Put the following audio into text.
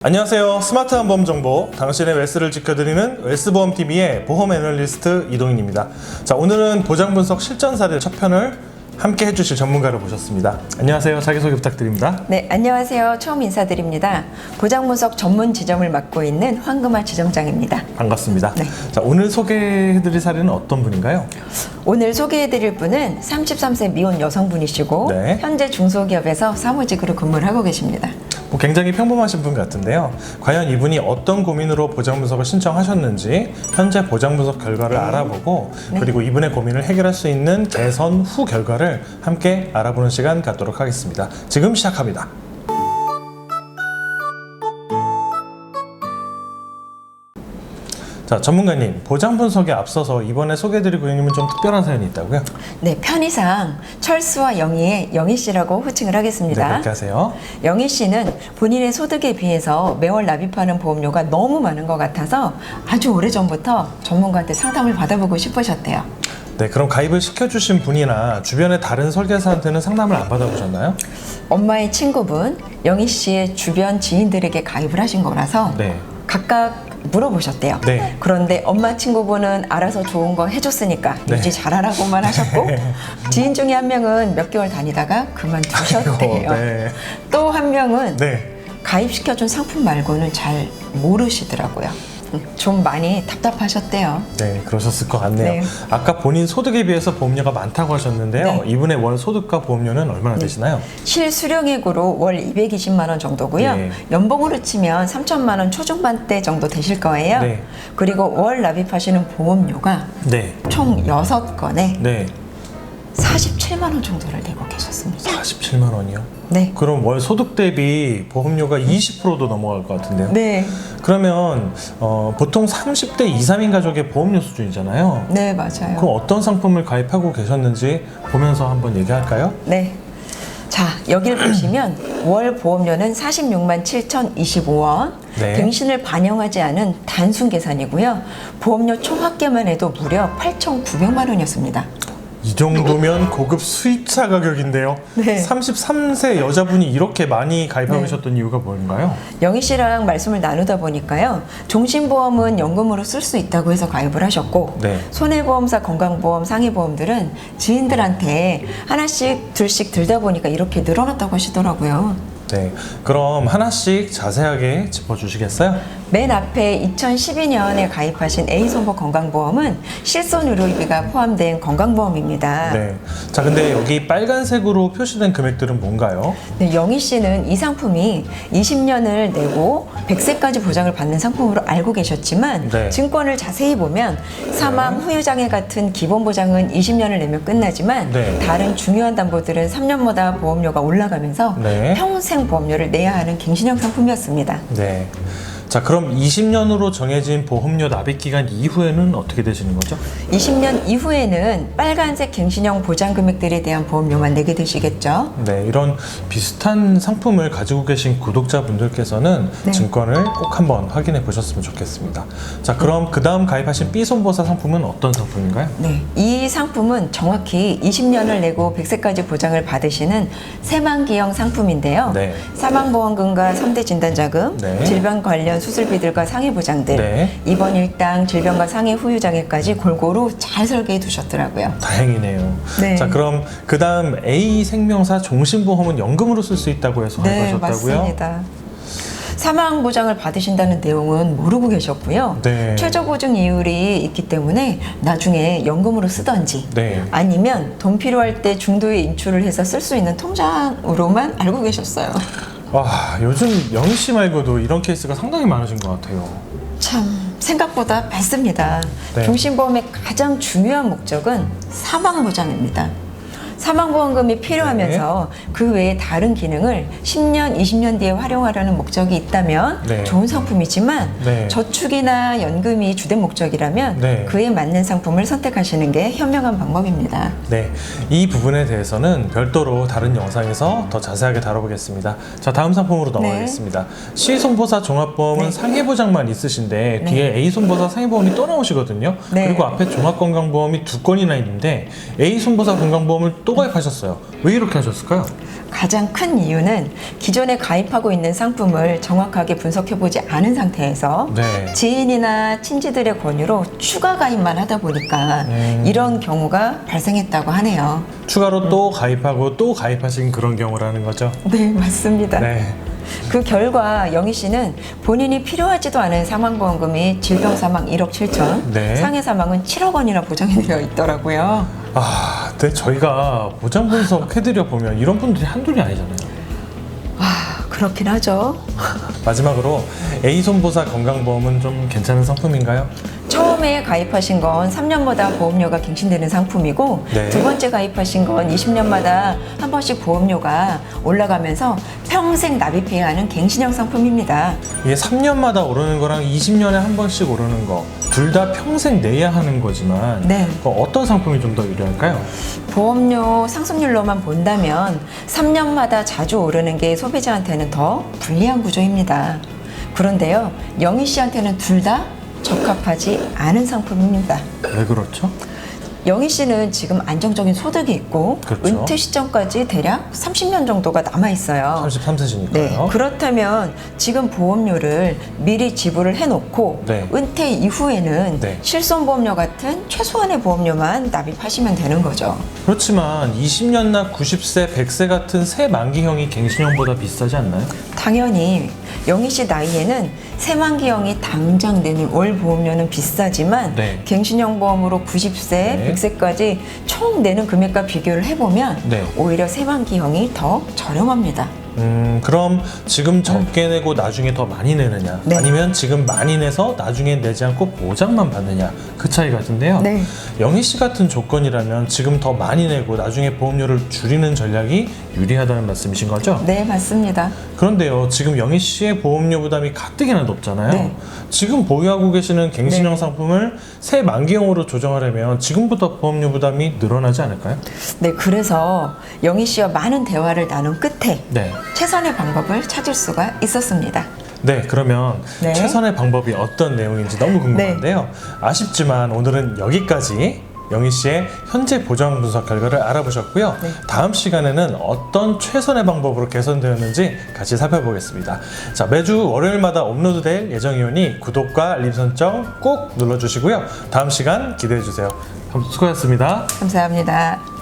안녕하세요. 스마트한 보험 정보, 당신의 웨스를 지켜드리는 웨스보험TV의 보험 애널리스트 이동인입니다. 자, 오늘은 보장 분석 실전 사례 첫 편을 함께 해주실 전문가를 모셨습니다. 안녕하세요. 자기소개 부탁드립니다. 네, 안녕하세요. 처음 인사드립니다. 보장 분석 전문 지점을 맡고 있는 황금아 지점장입니다. 반갑습니다. 네. 자, 오늘 소개해드릴 사례는 어떤 분인가요? 오늘 소개해드릴 분은 33세 미혼 여성분이시고 네. 현재 중소기업에서 사무직으로 근무를 하고 계십니다. 굉장히 평범하신 분 같은데요. 과연 이분이 어떤 고민으로 보장 분석을 신청하셨는지 현재 보장 분석 결과를 알아보고 그리고 이분의 고민을 해결할 수 있는 개선 후 결과를 함께 알아보는 시간 갖도록 하겠습니다. 지금 시작합니다. 자, 전문가님, 보장 분석에 앞서서 이번에 소개해드리고 있는 좀 특별한 사연이 있다고요? 네, 편의상 철수와 영희의 영희 씨라고 호칭을 하겠습니다. 네, 그렇게 하세요. 영희 씨는 본인의 소득에 비해서 매월 납입하는 보험료가 너무 많은 것 같아서 아주 오래전부터 전문가한테 상담을 받아보고 싶으셨대요. 네, 그럼 가입을 시켜주신 분이나 주변의 다른 설계사한테는 상담을 안 받아보셨나요? 엄마의 친구분, 영희 씨의 주변 지인들에게 가입을 하신 거라서 네. 각각 물어보셨대요. 네. 그런데 엄마 친구분은 알아서 좋은 거 해줬으니까 네. 유지 잘하라고만 하셨고 지인 중에 한 명은 몇 개월 다니다가 그만두셨대요. 네. 또 한 명은 네. 가입시켜준 상품 말고는 잘 모르시더라고요. 좀 많이 답답하셨대요. 네, 그러셨을 것 같네요. 네. 아까 본인 소득에 비해서 보험료가 많다고 하셨는데요. 네. 이분의 월 소득과 보험료는 얼마나 되시나요? 실수령액으로 월 220만 원 정도고요. 네. 연봉으로 치면 3천만 원 초중반대 정도 되실 거예요. 네. 그리고 월 납입하시는 보험료가 네. 총 6건에 네. 47만 원 정도를 내고 계셨습니다. 47만 원이요? 네. 그럼 월 소득 대비 보험료가 20%도 넘어갈 것 같은데요? 네. 그러면 보통 30대 2, 3인 가족의 보험료 수준이잖아요. 네, 맞아요. 그럼 어떤 상품을 가입하고 계셨는지 보면서 한번 얘기할까요? 네. 자, 여기를 보시면 월 보험료는 46만 7,025원. 네. 갱신을 반영하지 않은 단순 계산이고요. 보험료 총 합계만 해도 무려 8,900만 원이었습니다. 이 정도면 고급 수입차 가격인데요. 네. 33세 여자분이 이렇게 많이 가입하고 계셨던 이유가 뭔가요? 영희 씨랑 말씀을 나누다 보니까요. 종신보험은 연금으로 쓸 수 있다고 해서 가입을 하셨고 네. 손해보험사, 건강보험, 상해보험들은 지인들한테 하나씩 둘씩 들다 보니까 이렇게 늘어났다고 하시더라고요. 네, 그럼 하나씩 자세하게 짚어주시겠어요? 맨 앞에 2012년에 가입하신 A손보 건강보험은 실손 의료비가 포함된 건강보험입니다. 네. 자, 근데 여기 빨간색으로 표시된 금액들은 뭔가요? 네, 영희 씨는 이 상품이 20년을 내고 100세까지 보장을 받는 상품으로 알고 계셨지만 네. 증권을 자세히 보면 사망, 후유장애 같은 기본 보장은 20년을 내면 끝나지만 네. 다른 중요한 담보들은 3년마다 보험료가 올라가면서 네. 평생 보험료를 내야 하는 갱신형 상품이었습니다. 네. 자, 그럼 20년으로 정해진 보험료 납입 기간 이후에는 어떻게 되시는 거죠? 20년 이후에는 빨간색 갱신형 보장 금액들에 대한 보험료만 내게 되시겠죠. 네, 이런 비슷한 상품을 가지고 계신 구독자분들께서는 네. 증권을 꼭 한번 확인해 보셨으면 좋겠습니다. 자, 그럼 그 다음 가입하신 B손보사 상품은 어떤 상품인가요? 네, 이 상품은 정확히 20년을 내고 100세까지 보장을 받으시는 새만기형 상품인데요. 네. 사망보험금과 3대 진단자금, 네. 질병 관련 수술비들과 상해보장들, 네. 입원 일당, 질병과 상해 후유장애까지 골고루 잘 설계해 두셨더라고요. 다행이네요. 네. 자, 그럼 그 다음 A생명사 종신보험은 연금으로 쓸 수 있다고 해서 네, 가입하셨다고요? 맞습니다. 사망 보장을 받으신다는 내용은 모르고 계셨고요. 네. 최저 보증 이율이 있기 때문에 나중에 연금으로 쓰던지 네. 아니면 돈 필요할 때 중도에 인출을 해서 쓸 수 있는 통장으로만 알고 계셨어요. 와, 요즘 영희 씨 말고도 이런 케이스가 상당히 많으신 것 같아요. 참 생각보다 많습니다. 네. 종신보험의 가장 중요한 목적은 사망보장입니다. 사망보험금이 필요하면서 그 외에 다른 기능을 10년, 20년 뒤에 활용하려는 목적이 있다면 네. 좋은 상품이지만 네. 저축이나 연금이 주된 목적이라면 네. 그에 맞는 상품을 선택하시는 게 현명한 방법입니다. 네, 이 부분에 대해서는 별도로 다른 영상에서 더 자세하게 다뤄보겠습니다. 자, 다음 상품으로 넘어가겠습니다. C손보사 종합보험은 네. 상해보장만 있으신데 네. 뒤에 A손보사 상해보험이 또 나오시거든요. 네. 그리고 앞에 종합건강보험이 2건이나 있는데 A손보사 건강보험을 또 또 가입하셨어요. 왜 이렇게 하셨을까요? 가장 큰 이유는 기존에 가입하고 있는 상품을 정확하게 분석해보지 않은 상태에서 네. 지인이나 친지들의 권유로 추가 가입만 하다 보니까 이런 경우가 발생했다고 하네요. 추가로 또 가입하고 또 가입하신 그런 경우라는 거죠. 네, 맞습니다. 네. 그 결과 영희 씨는 본인이 필요하지도 않은 사망보험금이 질병 사망 1억 7천, 네. 상해 사망은 7억 원이나 보장이 되어 있더라고요. 근데 저희가 보장 분석 해드려 보면 이런 분들이 한둘이 아니잖아요. 그렇긴 하죠. 마지막으로 A손보사 건강보험은 좀 괜찮은 상품인가요? 처음에 가입하신 건 3년마다 보험료가 갱신되는 상품이고 네. 두 번째 가입하신 건 20년마다 한 번씩 보험료가 올라가면서 평생 납입해야 하는 갱신형 상품입니다. 이게 3년마다 오르는 거랑 20년에 한 번씩 오르는 거 둘 다 평생 내야 하는 거지만 네. 어떤 상품이 좀 더 유리할까요? 보험료 상승률로만 본다면 3년마다 자주 오르는 게 소비자한테는 더 불리한 구조입니다. 그런데요, 영희 씨한테는 둘 다 적합하지 않은 상품입니다. 왜 그렇죠? 영희 씨는 지금 안정적인 소득이 있고 그렇죠. 은퇴 시점까지 대략 30년 정도가 남아 있어요. 33세시니까요. 네, 그렇다면 지금 보험료를 미리 지불을 해놓고 네. 은퇴 이후에는 네. 실손보험료 같은 최소한의 보험료만 납입하시면 되는 거죠. 그렇지만 20년나 90세, 100세 같은 새 만기형이 갱신형보다 비싸지 않나요? 당연히 영희 씨 나이에는 새만기형이 당장 내는 월 보험료는 비싸지만 네. 갱신형 보험으로 90세, 네. 100세까지 총 내는 금액과 비교를 해보면 네. 오히려 새만기형이 더 저렴합니다. 그럼 지금 적게 내고 나중에 더 많이 내느냐 네. 아니면 지금 많이 내서 나중에 내지 않고 보장만 받느냐 그 차이 같은데요. 네. 영희 씨 같은 조건이라면 지금 더 많이 내고 나중에 보험료를 줄이는 전략이 유리하다는 말씀이신 거죠? 네, 맞습니다. 그런데요, 지금 영희 씨의 보험료 부담이 가뜩이나 높잖아요. 네. 지금 보유하고 계시는 갱신형 네. 상품을 새 만기형으로 조정하려면 지금부터 보험료 부담이 늘어나지 않을까요? 네, 그래서 영희 씨와 많은 대화를 나눈 끝에 네. 최선의 방법을 찾을 수가 있었습니다. 네, 그러면 네. 최선의 방법이 어떤 내용인지 너무 궁금한데요. 아쉽지만 오늘은 여기까지 영희 씨의 현재 보장 분석 결과를 알아보셨고요. 네. 다음 시간에는 어떤 최선의 방법으로 개선되었는지 같이 살펴보겠습니다. 자, 매주 월요일마다 업로드될 예정이오니 구독과 알림 설정 꼭 눌러주시고요. 다음 시간 기대해 주세요. 수고하셨습니다. 감사합니다.